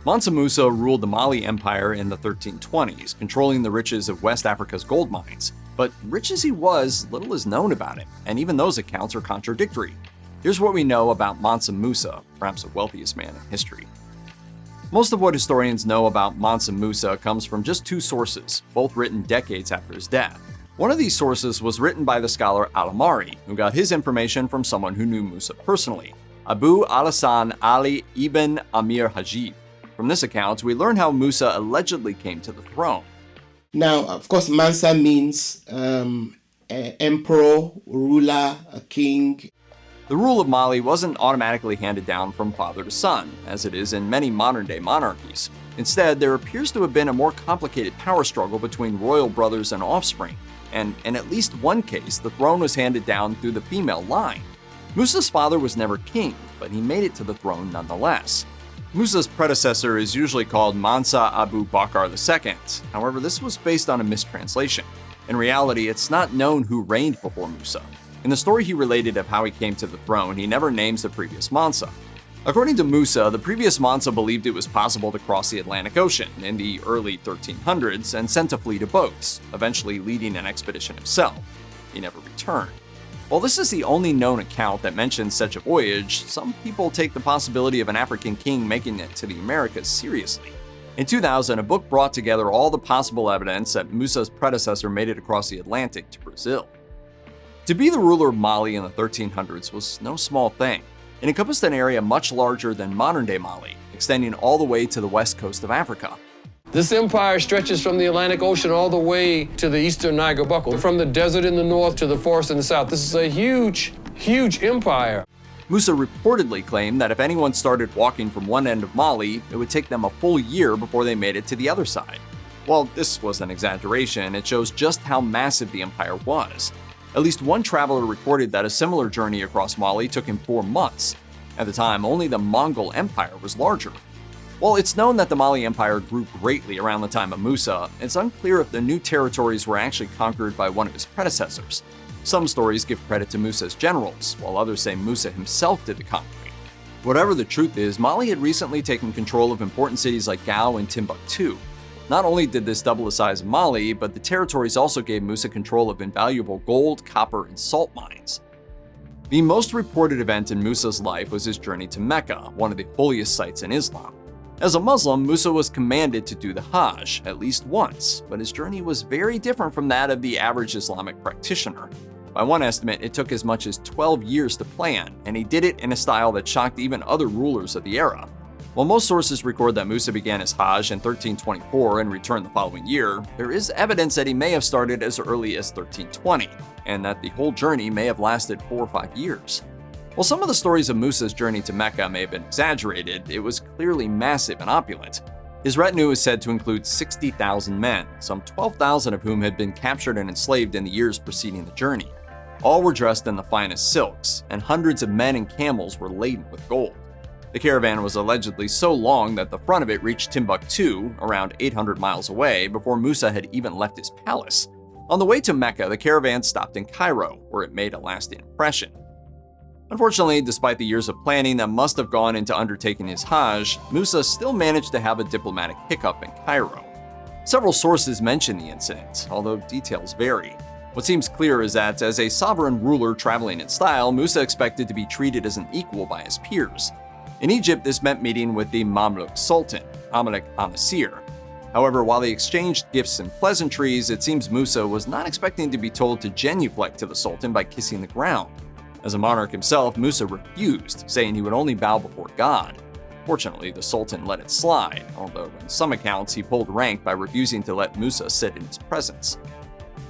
Mansa Musa ruled the Mali Empire in the 1320s, controlling the riches of West Africa's gold mines. But rich as he was, little is known about him, and even those accounts are contradictory. Here's what we know about Mansa Musa, perhaps the wealthiest man in history. Most of what historians know about Mansa Musa comes from just two sources, both written decades after his death. One of these sources was written by the scholar Al-Amari, who got his information from someone who knew Musa personally, Abu al-Hasan Ali ibn Amir Hajib. From this account, we learn how Musa allegedly came to the throne. Now, of course, Mansa means emperor, ruler, a king. The rule of Mali wasn't automatically handed down from father to son, as it is in many modern-day monarchies. Instead, there appears to have been a more complicated power struggle between royal brothers and offspring, and in at least one case, the throne was handed down through the female line. Musa's father was never king, but he made it to the throne nonetheless. Musa's predecessor is usually called Mansa Abu Bakr II. However, this was based on a mistranslation. In reality, it's not known who reigned before Musa. In the story he related of how he came to the throne, he never names the previous Mansa. According to Musa, the previous Mansa believed it was possible to cross the Atlantic Ocean in the early 1300s and sent a fleet of boats, eventually leading an expedition himself. He never returned. While this is the only known account that mentions such a voyage, some people take the possibility of an African king making it to the Americas seriously. In 2000, a book brought together all the possible evidence that Musa's predecessor made it across the Atlantic to Brazil. To be the ruler of Mali in the 1300s was no small thing. It encompassed an area much larger than modern-day Mali, extending all the way to the west coast of Africa. This empire stretches from the Atlantic Ocean all the way to the eastern Niger Buckle, from the desert in the north to the forest in the south. This is a huge, huge empire. Musa reportedly claimed that if anyone started walking from one end of Mali, it would take them a full year before they made it to the other side. While this was an exaggeration, it shows just how massive the empire was. At least one traveler reported that a similar journey across Mali took him 4 months. At the time, only the Mongol Empire was larger. While it's known that the Mali Empire grew greatly around the time of Musa, it's unclear if the new territories were actually conquered by one of his predecessors. Some stories give credit to Musa's generals, while others say Musa himself did the conquering. Whatever the truth is, Mali had recently taken control of important cities like Gao and Timbuktu. Not only did this double the size of Mali, but the territories also gave Musa control of invaluable gold, copper, and salt mines. The most reported event in Musa's life was his journey to Mecca, one of the holiest sites in Islam. As a Muslim, Musa was commanded to do the Hajj at least once, but his journey was very different from that of the average Islamic practitioner. By one estimate, it took as much as 12 years to plan, and he did it in a style that shocked even other rulers of the era. While most sources record that Musa began his Hajj in 1324 and returned the following year, there is evidence that he may have started as early as 1320, and that the whole journey may have lasted 4 or 5 years. While some of the stories of Musa's journey to Mecca may have been exaggerated, it was clearly massive and opulent. His retinue is said to include 60,000 men, some 12,000 of whom had been captured and enslaved in the years preceding the journey. All were dressed in the finest silks, and hundreds of men and camels were laden with gold. The caravan was allegedly so long that the front of it reached Timbuktu, around 800 miles away, before Musa had even left his palace. On the way to Mecca, the caravan stopped in Cairo, where it made a lasting impression. Unfortunately, despite the years of planning that must have gone into undertaking his Hajj, Musa still managed to have a diplomatic hiccup in Cairo. Several sources mention the incident, although details vary. What seems clear is that, as a sovereign ruler traveling in style, Musa expected to be treated as an equal by his peers. In Egypt, this meant meeting with the Mamluk Sultan, Amelik al-Nasir. However, while they exchanged gifts and pleasantries, it seems Musa was not expecting to be told to genuflect to the Sultan by kissing the ground. As a monarch himself, Musa refused, saying he would only bow before God. Fortunately, the Sultan let it slide, although in some accounts he pulled rank by refusing to let Musa sit in his presence.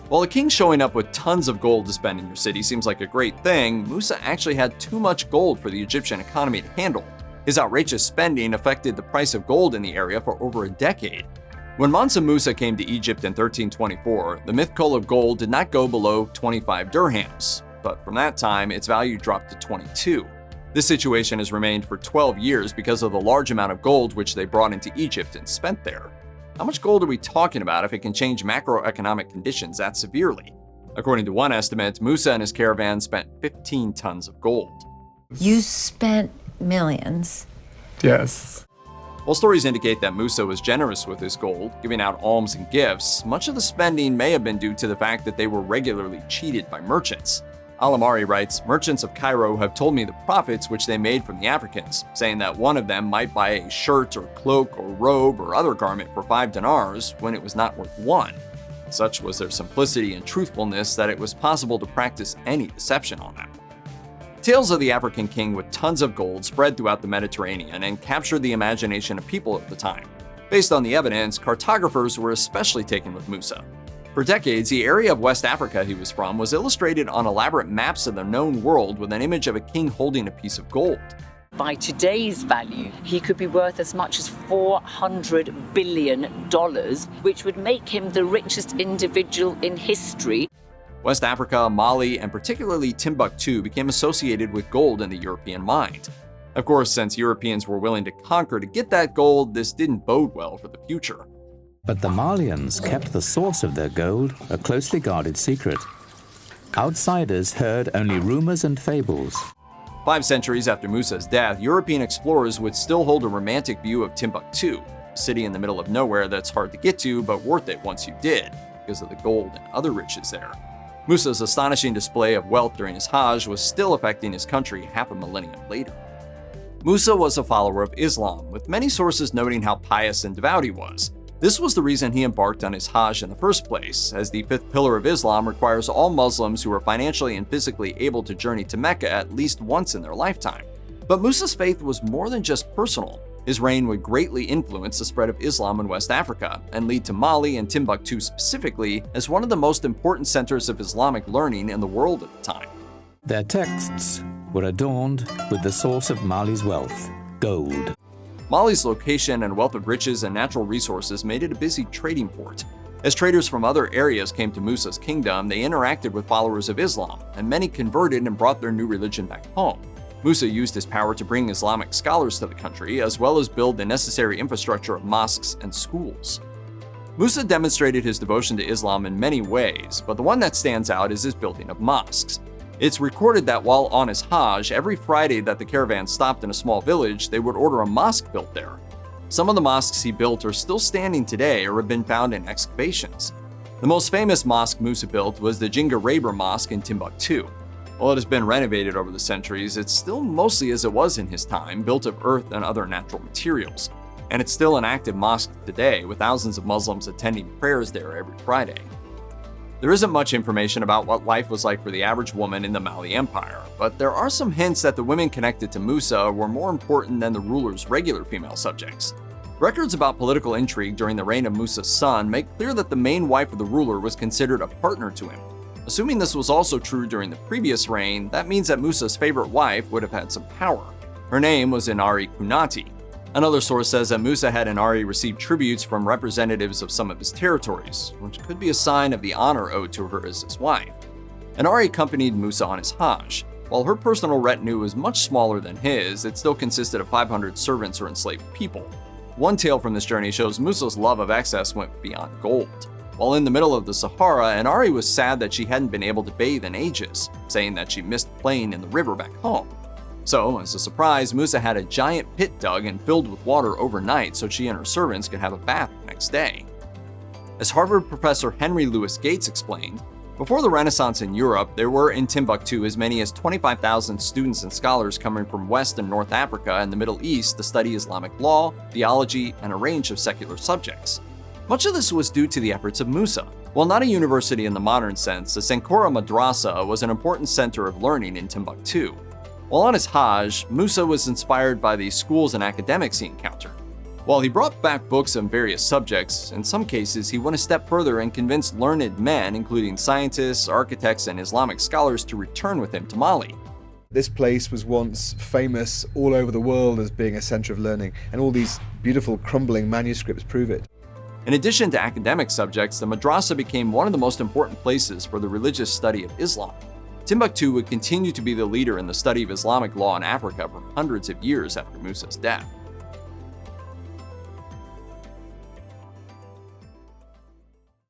While a king showing up with tons of gold to spend in your city seems like a great thing, Musa actually had too much gold for the Egyptian economy to handle. His outrageous spending affected the price of gold in the area for over a decade. When Mansa Musa came to Egypt in 1324, the myth of gold did not go below 25 dirhams, but from that time, its value dropped to 22. This situation has remained for 12 years because of the large amount of gold which they brought into Egypt and spent there. How much gold are we talking about if it can change macroeconomic conditions that severely? According to one estimate, Musa and his caravan spent 15 tons of gold. You spent millions. Yes. While stories indicate that Musa was generous with his gold, giving out alms and gifts, much of the spending may have been due to the fact that they were regularly cheated by merchants. Al-Amari writes, "Merchants of Cairo have told me the profits which they made from the Africans, saying that one of them might buy a shirt or cloak or robe or other garment for 5 dinars when it was not worth 1. Such was their simplicity and truthfulness that it was possible to practice any deception on them." Tales of the African king with tons of gold spread throughout the Mediterranean and captured the imagination of people of the time. Based on the evidence, cartographers were especially taken with Musa. For decades, the area of West Africa he was from was illustrated on elaborate maps of the known world with an image of a king holding a piece of gold. By today's value, he could be worth as much as $400 billion, which would make him the richest individual in history. West Africa, Mali, and particularly Timbuktu became associated with gold in the European mind. Of course, since Europeans were willing to conquer to get that gold, this didn't bode well for the future. But the Malians kept the source of their gold a closely guarded secret. Outsiders heard only rumors and fables. 5 centuries after Musa's death, European explorers would still hold a romantic view of Timbuktu, a city in the middle of nowhere that's hard to get to but worth it once you did, because of the gold and other riches there. Musa's astonishing display of wealth during his Hajj was still affecting his country half a millennium later. Musa was a follower of Islam, with many sources noting how pious and devout he was. This was the reason he embarked on his Hajj in the first place, as the 5th pillar of Islam requires all Muslims who are financially and physically able to journey to Mecca at least once in their lifetime. But Musa's faith was more than just personal. His reign would greatly influence the spread of Islam in West Africa, and lead to Mali and Timbuktu specifically as one of the most important centers of Islamic learning in the world at the time. Their texts were adorned with the source of Mali's wealth, gold. Mali's location and wealth of riches and natural resources made it a busy trading port. As traders from other areas came to Musa's kingdom, they interacted with followers of Islam, and many converted and brought their new religion back home. Musa used his power to bring Islamic scholars to the country, as well as build the necessary infrastructure of mosques and schools. Musa demonstrated his devotion to Islam in many ways, but the one that stands out is his building of mosques. It's recorded that while on his Hajj, every Friday that the caravan stopped in a small village, they would order a mosque built there. Some of the mosques he built are still standing today or have been found in excavations. The most famous mosque Musa built was the Jinga Raber Mosque in Timbuktu. While it has been renovated over the centuries, it's still mostly as it was in his time, built of earth and other natural materials. And it's still an active mosque today, with thousands of Muslims attending prayers there every Friday. There isn't much information about what life was like for the average woman in the Mali Empire, but there are some hints that the women connected to Musa were more important than the ruler's regular female subjects. Records about political intrigue during the reign of Musa's son make clear that the main wife of the ruler was considered a partner to him. Assuming this was also true during the previous reign, that means that Musa's favorite wife would have had some power. Her name was Inari Kunati. Another source says that Musa had Inari receive tributes from representatives of some of his territories, which could be a sign of the honor owed to her as his wife. Inari accompanied Musa on his Hajj. While her personal retinue was much smaller than his, it still consisted of 500 servants or enslaved people. One tale from this journey shows Musa's love of excess went beyond gold. While in the middle of the Sahara, Inari was sad that she hadn't been able to bathe in ages, saying that she missed playing in the river back home. So, as a surprise, Musa had a giant pit dug and filled with water overnight so she and her servants could have a bath the next day. As Harvard professor Henry Louis Gates explained, before the Renaissance in Europe, there were in Timbuktu as many as 25,000 students and scholars coming from West and North Africa and the Middle East to study Islamic law, theology, and a range of secular subjects. Much of this was due to the efforts of Musa. While not a university in the modern sense, the Sankora Madrasa was an important center of learning in Timbuktu. While on his Hajj, Musa was inspired by the schools and academics he encountered. While he brought back books on various subjects, in some cases he went a step further and convinced learned men, including scientists, architects, and Islamic scholars, to return with him to Mali. This place was once famous all over the world as being a center of learning, and all these beautiful crumbling manuscripts prove it. In addition to academic subjects, the madrasa became one of the most important places for the religious study of Islam. Timbuktu would continue to be the leader in the study of Islamic law in Africa for hundreds of years after Musa's death.